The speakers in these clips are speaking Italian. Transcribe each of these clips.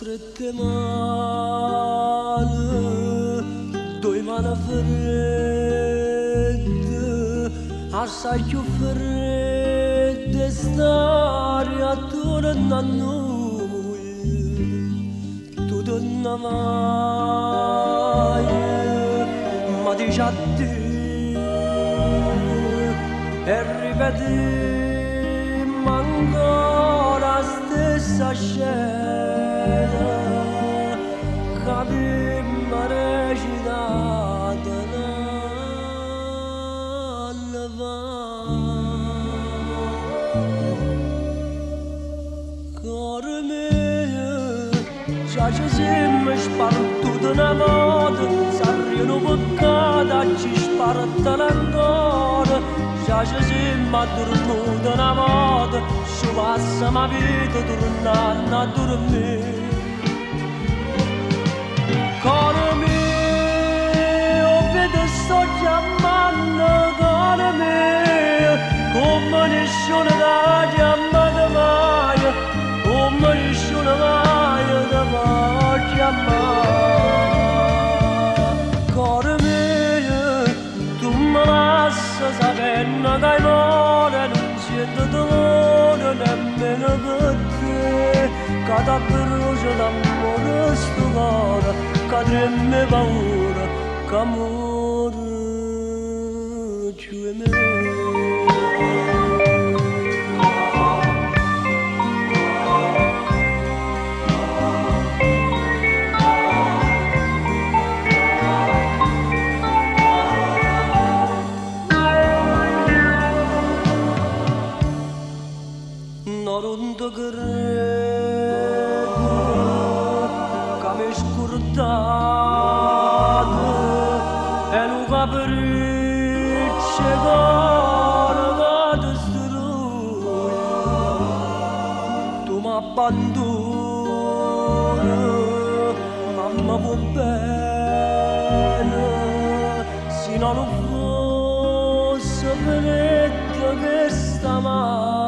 strette mani, due mani fredde, assai più fredde stare attorno a noi. Tu torna mai, ma dici a te e ripetiamo ancora stessa scena che abbiamo recitato l'anno fa. Caro mio, già ci siamo spartuti una volta, saremo peccati, ci spartano ancora. Già ci siamo addormentati una volta, ci passa la vita tornando a dormire. Caro mio, vedo sto chiamando, caro mio, come nessuno l'ha chiamato mai, come nessuno mai ti va chiamare. Caro mio, tu mi lasci sapendo che hai amore, non sento dolore nemmeno per te, che ti brucia d'amore sto cuore, che treme paura, che amore ci è me. Non ti credo che mi scordate e un capriccio che ti distrugge. Tu mi abbandoni, ma mi vuoi bene, se non fosse venetto che stamane.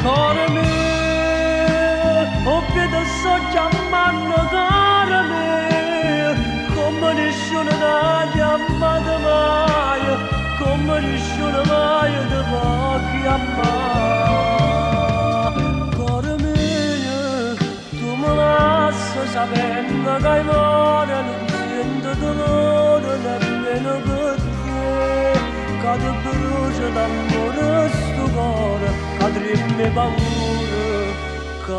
Caro mio, oh vedo sto chiamando, caro mio, come nessuno l'ha chiamato mai, come nessuno mai ti va chiamare. Caro mio, tu mi lasci sapendo che hai amore, non sento dolore nemmeno per te, che ti brucia d'amore sto cuore, che treme paura, che